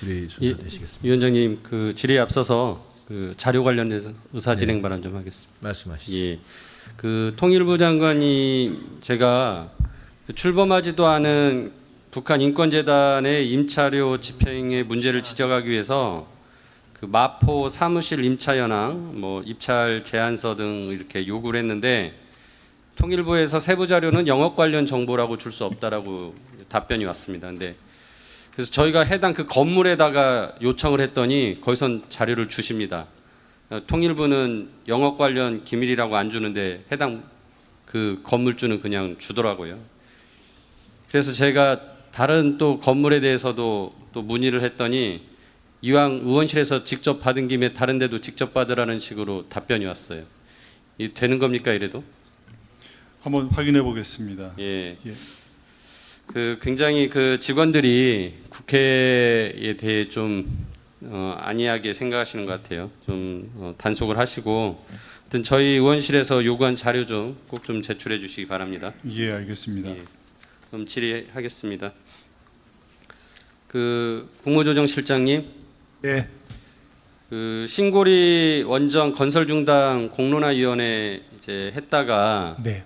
질의 순서되시겠습니다. 위원장님, 그 질의에 앞서서 그 자료 관련해서 의사 진행 발언 좀 하겠습니다. 말씀하시죠. 예, 그 통일부 장관이 제가 출범하지도 않은 북한 인권재단의 임차료 집행의 문제를 지적하기 위해서 그 마포 사무실 임차 현황, 뭐 입찰 제안서 등 이렇게 요구를 했는데 통일부에서 세부 자료는 영업 관련 정보라고 줄 수 없다라고 답변이 왔습니다. 근데 그래서 저희가 해당 그 건물에다가 요청을 했더니 거기선 자료를 주십니다. 통일부는 영업 관련 기밀이라고 안 주는데 해당 그 건물주는 그냥 주더라고요. 그래서 제가 다른 또 건물에 대해서도 또 문의를 했더니 이왕 의원실에서 직접 받은 김에 다른 데도 직접 받으라는 식으로 답변이 왔어요. 이 되는 겁니까 이래도? 한번 확인해 보겠습니다. 예. 예. 그 굉장히 그 직원들이 국회에 대해 좀 안이하게 생각하시는 것 같아요. 좀 단속을 하시고, 하여튼 저희 의원실에서 요구한 자료 좀 꼭 좀 제출해 주시기 바랍니다. 예, 알겠습니다. 예. 그럼 질의하겠습니다. 그 국무조정실장님, 네. 그 신고리 원전 건설 중단 공론화위원회 이제 했다가 네.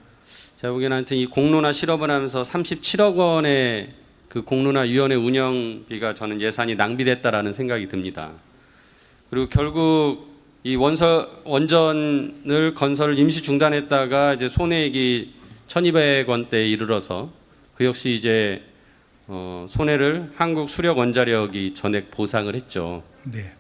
제가 보기에는 하여튼 이 공론화 실업을 하면서 37억 원의 그 공론화위원회 운영비가 저는 예산이 낭비됐다라는 생각이 듭니다. 그리고 결국 이 원전을 건설을 임시 중단했다가 이제 손해액이 1,200원대에 이르러서 그 역시 이제 손해를 한국수력원자력이 전액 보상을 했죠. 네.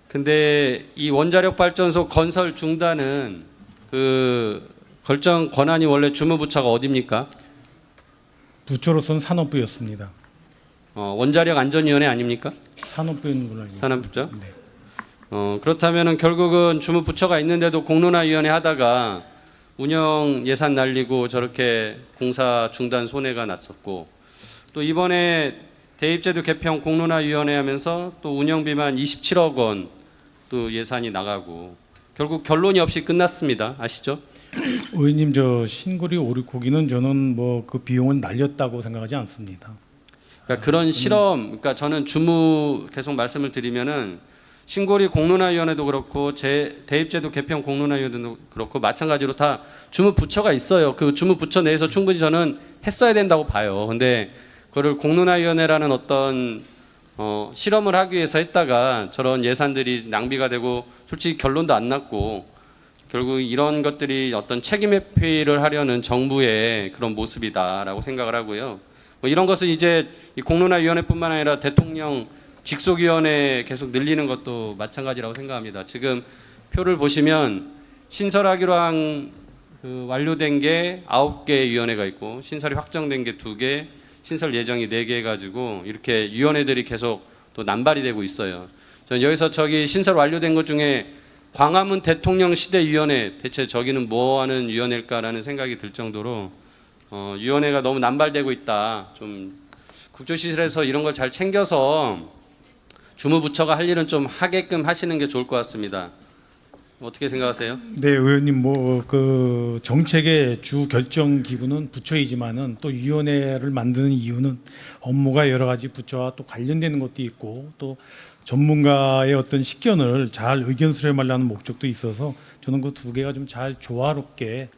근데 이 원자력 발전소 건설 중단은 그 결정 권한이 원래 주무부처가 어디입니까? 부처로서는 산업부였습니다. 원자력 안전위원회 아닙니까? 산업부인 걸로 알고 있습니다. 산업부죠. 네. 그렇다면은 결국은 주무부처가 있는데도 공론화위원회 하다가 운영 예산 날리고 저렇게 공사 중단 손해가 났었고, 또 이번에 대입제도 개편 공론화위원회 하면서 또 운영비만 27억 원 또 예산이 나가고 결국 결론이 없이 끝났습니다. 아시죠? 의원님, 저 신고리 오리고기는 저는 뭐 그 비용은 날렸다고 생각하지 않습니다. 그러니까 그런 실험, 그러니까 저는 주무 계속 말씀을 드리면은 신고리 공론화위원회도 그렇고 대입제도 개편 공론화위원회도 그렇고 마찬가지로 다 주무부처가 있어요. 그 주무부처 내에서 충분히 저는 했어야 된다고 봐요. 근데 그거를 공론화위원회라는 어떤 실험을 하기 위해서 했다가 저런 예산들이 낭비가 되고 솔직히 결론도 안 났고 결국 이런 것들이 어떤 책임 회피를 하려는 정부의 그런 모습이다라고 생각을 하고요. 뭐 이런 것을 이제 이 공론화위원회뿐만 아니라 대통령 직속위원회 계속 늘리는 것도 마찬가지라고 생각합니다. 지금 표를 보시면 신설하기로 한 그 완료된 게 9개 위원회가 있고 신설이 확정된 게 2개, 신설 예정이 4개 해가지고 이렇게 위원회들이 계속 또 남발이 되고 있어요. 저는 여기서 저기 신설 완료된 것 중에 광화문 대통령 시대위원회 대체 저기는 뭐 하는 위원회일까라는 생각이 들 정도로 위원회가 너무 남발되고 있다. 좀 국조시설에서 이런 걸 잘 챙겨서 주무부처가 할 일은 좀 하게끔 하시는 게 좋을 것 같습니다. 어떻게 생각하세요? 네, 의원님, 뭐 그 정책의 주 결정 기구는 부처이지만은 또 위원회를 만드는 이유는 업무가 여러 가지 부처와 또 관련되는 것도 있고 또 전문가의 어떤 식견을 잘 의견 수렴하려는 목적도 있어서 저는 그 두 개가 좀 잘 조화롭게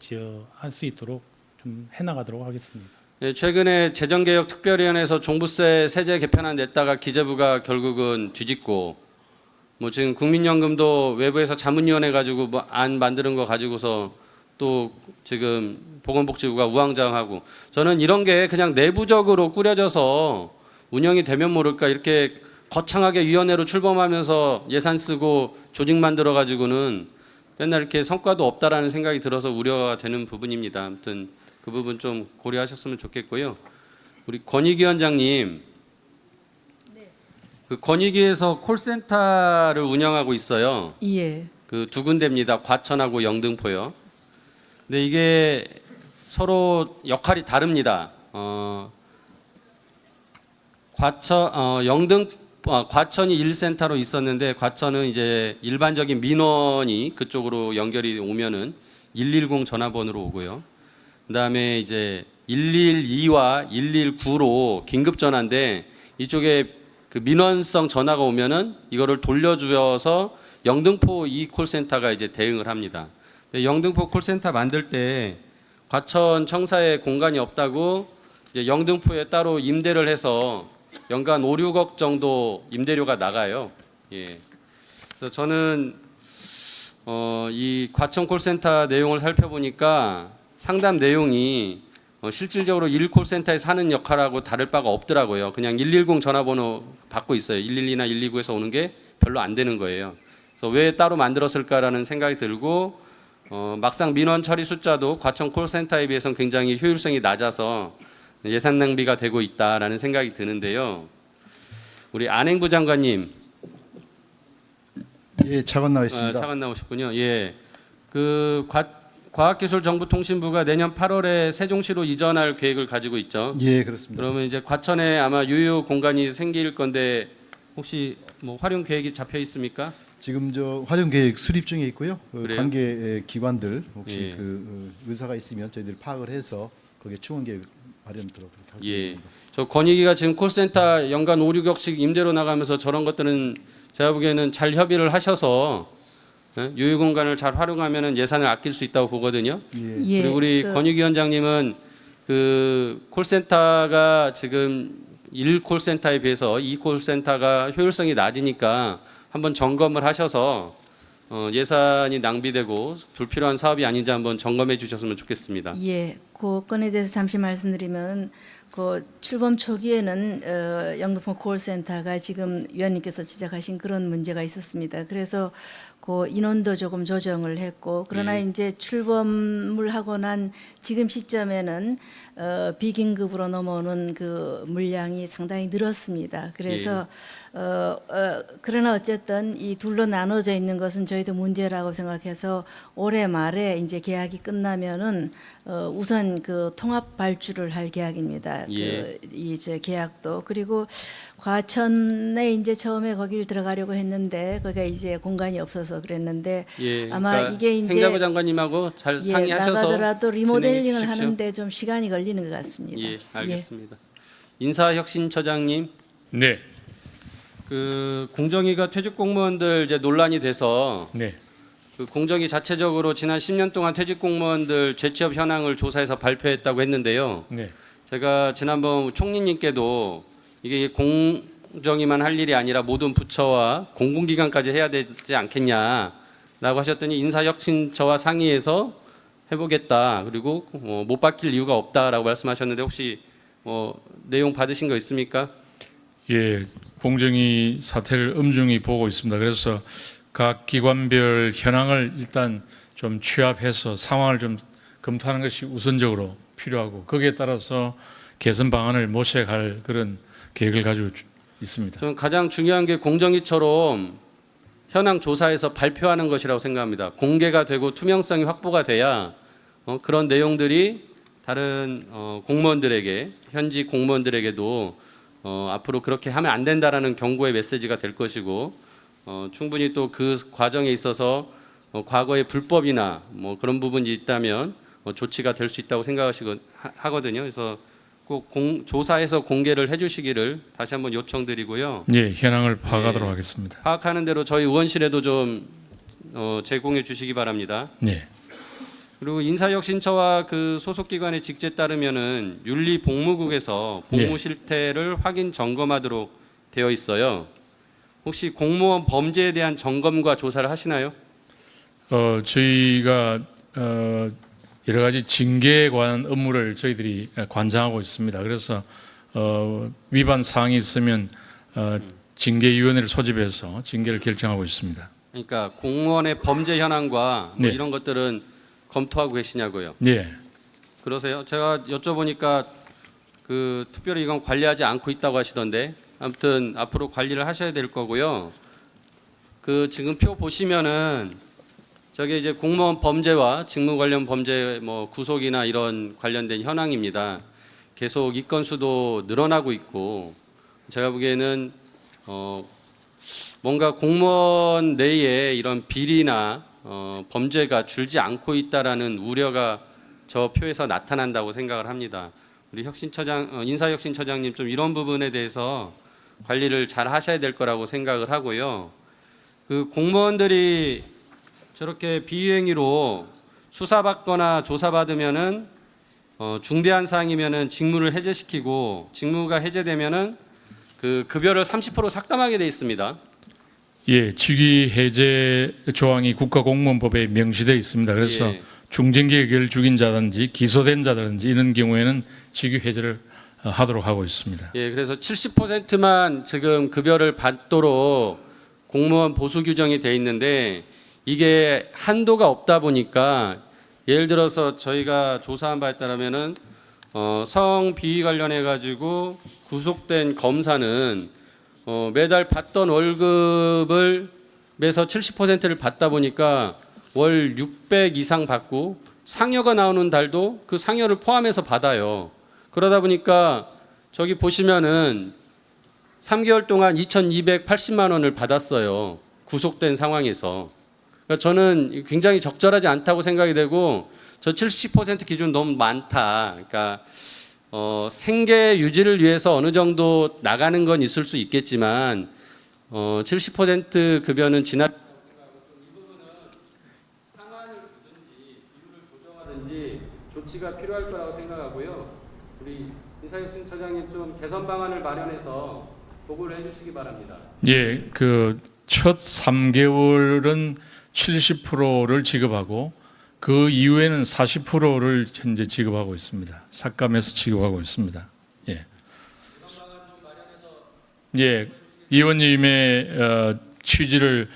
할 수 있도록 좀 해나가도록 하겠습니다. 네, 최근에 재정개혁특별위원회에서 종부세 세제 개편안 냈다가 기재부가 결국은 뒤집고 뭐 지금 국민연금도 외부에서 자문위원회 가지고 뭐 안 만드는 거 가지고서 또 지금 보건복지부가 우왕좌왕하고 저는 이런 게 그냥 내부적으로 꾸려져서 운영이 되면 모를까 이렇게 거창하게 위원회로 출범하면서 예산 쓰고 조직 만들어 가지고는 맨날 이렇게 성과도 없다라는 생각이 들어서 우려가 되는 부분입니다. 아무튼 그 부분 좀 고려하셨으면 좋겠고요. 우리 권익위 원장님, 그 권익위에서 콜센터를 운영하고 있어요. 예. 그 2군데입니다. 과천하고 영등포요. 근데 이게 서로 역할이 다릅니다. 과천이 1센터로 있었는데 과천은 이제 일반적인 민원이 그쪽으로 연결이 오면은 110 전화번호로 오고요. 그다음에 이제 112와 119로 긴급 전화인데 이쪽에 그 민원성 전화가 오면은 이거를 돌려주어서 영등포 이 콜센터가 이제 대응을 합니다. 근데 영등포 콜센터 만들 때 과천 청사에 공간이 없다고 이제 영등포에 따로 임대를 해서 연간 5, 6억 정도 임대료가 나가요. 예. 그래서 저는 이 과천 콜센터 내용을 살펴보니까 상담 내용이 실질적으로 1콜센터에 사는 역할하고 다를 바가 없더라고요. 그냥 110 전화번호 받고 있어요. 112나 129에서 오는 게 별로 안 되는 거예요. 그래서 왜 따로 만들었을까라는 생각이 들고 막상 민원 처리 숫자도 과천 콜센터에 비해서는 굉장히 효율성이 낮아서 예산 낭비가 되고 있다라는 생각이 드는데요. 우리 안행부 장관님, 예, 차관 나와 있습니다. 차관 나오셨군요. 예, 그 과학기술정보통신부가 내년 8월에 세종시로 이전할 계획을 가지고 있죠. 예, 그렇습니다. 그러면 이제 과천에 아마 유휴 공간이 생길 건데 혹시 뭐 활용 계획이 잡혀 있습니까? 지금 저 활용 계획 수립 중에 있고요. 그래요? 관계 기관들 혹시 예. 의사가 있으면 저희들이 파악을 해서 거기에 충원 계획 마련토록 예. 하겠습니다. 저 권익위가 지금 콜센터 연간 5, 6억씩 임대로 나가면서 저런 것들은 제가 보기에는 잘 협의를 하셔서 유휴 공간을 잘 활용하면은 예산을 아낄 수 있다고 보거든요. 예. 예, 그리고 우리 권익위원장님은 그 콜센터가 지금 1콜센터에 비해서 2콜센터가 효율성이 낮으니까 한번 점검을 하셔서 예산이 낭비되고 불필요한 사업이 아닌지 한번 점검해 주셨으면 좋겠습니다. 예, 그 건에 대해서 잠시 말씀드리면 그 출범 초기에는 영등포 콜센터가 지금 위원님께서 지적하신 그런 문제가 있었습니다. 그래서 그 인원도 조금 조정을 했고 그러나 이제 출범을 하고 난 지금 시점에는 비긴급으로 넘어오는 그 물량이 상당히 늘었습니다. 그래서 그러나 어쨌든 이 둘로 나눠져 있는 것은 저희도 문제라고 생각해서 올해 말에 이제 계약이 끝나면은 우선 그 통합 발주를 할 계약입니다. 예. 이제 계약도 그리고 과천에 이제 처음에 거기를 들어가려고 했는데 거기가 이제 공간이 없어서 그랬는데 예, 아마 그러니까 이게 이제 행자부 장관님하고 잘 예, 상의하셔서 나가더라도 진행해 리모델링을 주십시오. 하는데 좀 시간이 걸리는 것 같습니다. 예, 알겠습니다. 인사혁신처장님, 네, 그 공정위가 퇴직 공무원들 이제 논란이 돼서 네, 그 공정위 자체적으로 지난 10년 동안 퇴직 공무원들 재취업 현황을 조사해서 발표했다고 했는데요. 네. 제가 지난번 총리님께도 이게 공정위만 할 일이 아니라 모든 부처와 공공기관까지 해야 되지 않겠냐라고 하셨더니 인사혁신처와 상의해서 해보겠다. 그리고 못 바뀔 이유가 없다라고 말씀하셨는데 혹시 내용 받으신 거 있습니까? 예, 공정위 사태를 엄중히 보고 있습니다. 그래서 각 기관별 현황을 일단 좀 취합해서 상황을 좀 검토하는 것이 우선적으로 필요하고 거기에 따라서 개선 방안을 모색할 그런 계획을 가지고 있습니다. 저는 가장 중요한 게 공정위처럼 현황 조사에서 발표하는 것이라고 생각합니다. 공개가 되고 투명성이 확보가 돼야 그런 내용들이 다른 공무원들에게 현직 공무원들에게도 앞으로 그렇게 하면 안 된다라는 경고의 메시지가 될 것이고 충분히 또 그 과정에 있어서 과거의 불법이나 뭐 그런 부분이 있다면 조치가 될 수 있다고 생각하거든요. 그래서 꼭 조사해서 공개를 해주시기를 다시 한번 요청드리고요. 예, 현황을 파악하도록 예. 하겠습니다. 파악하는 대로 저희 의원실에도 좀 제공해 주시기 바랍니다. 예, 그리고 인사혁신처와 그 소속기관의 직제에 따르면은 윤리복무국에서 복무 실태를 확인 점검하도록 되어 있어요. 혹시 공무원 범죄에 대한 점검과 조사를 하시나요? 저희가 여러 가지 징계에 관한 업무를 저희들이 관장하고 있습니다. 그래서 위반 사항이 있으면 징계위원회를 소집해서 징계를 결정하고 있습니다. 그러니까 공무원의 범죄 현황과 뭐 네. 이런 것들은 검토하고 계시냐고요. 예, 그러세요? 제가 여쭤보니까 그 특별히 이건 관리하지 않고 있다고 하시던데 아무튼 앞으로 관리를 하셔야 될 거고요. 그 지금 표 보시면은 저게 이제 공무원 범죄와 직무 관련 범죄 뭐 구속이나 이런 관련된 현황입니다. 계속 이 건수도 늘어나고 있고 제가 보기에는 뭔가 공무원 내에 이런 비리나 범죄가 줄지 않고 있다라는 우려가 저 표에서 나타난다고 생각을 합니다. 우리 혁신처장 인사혁신처장님 좀 이런 부분에 대해서 관리를 잘 하셔야 될 거라고 생각을 하고요. 그 공무원들이 저렇게 비행위로 수사받거나 조사받으면은 중대한 사항이면은 직무를 해제시키고 직무가 해제되면은 그 급여를 30% 삭감하게 돼 있습니다. 예, 직위 해제 조항이 국가공무원법에 명시되어 있습니다. 그래서 예. 중징계를 죽인 자든지 기소된 자든지 이런 경우에는 직위 해제를 하도록 하고 있습니다. 예, 그래서 70%만 지금 급여를 받도록 공무원 보수 규정이 돼 있는데 이게 한도가 없다 보니까 예를 들어서 저희가 조사한 바에 따르면은 성비위 관련해 가지고 구속된 검사는 매달 받던 월급을 매서 70%를 받다 보니까 월 600 이상 받고 상여가 나오는 달도 그 상여를 포함해서 받아요. 그러다 보니까 저기 보시면은 3개월 동안 2,280만 원을 받았어요. 구속된 상황에서. 그러니까 저는 굉장히 적절하지 않다고 생각이 되고 저 70% 기준 너무 많다. 그러니까 생계 유지를 위해서 어느 정도 나가는 건 있을 수 있겠지만 70% 급여는 지나 상한을 두든지 비율을 조정하든지 조치가 필요할 거라고 생각하고요. 우리 인사혁신 처장님 좀 개선 방안을 마련해서 보고를 해주시기 바랍니다. 예, 그 첫 3개월은 70%를 지급하고 그 이후에는 40%를 현재 지급하고 있습니다. 삭감해서 지급하고 있습니다. 예. 예, 의원님의 취지를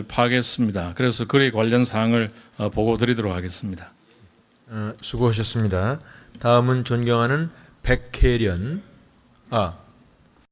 파악했습니다. 그래서 그에 관련 사항을 보고 드리도록 하겠습니다. 수고하셨습니다. 다음은 존경하는 백혜련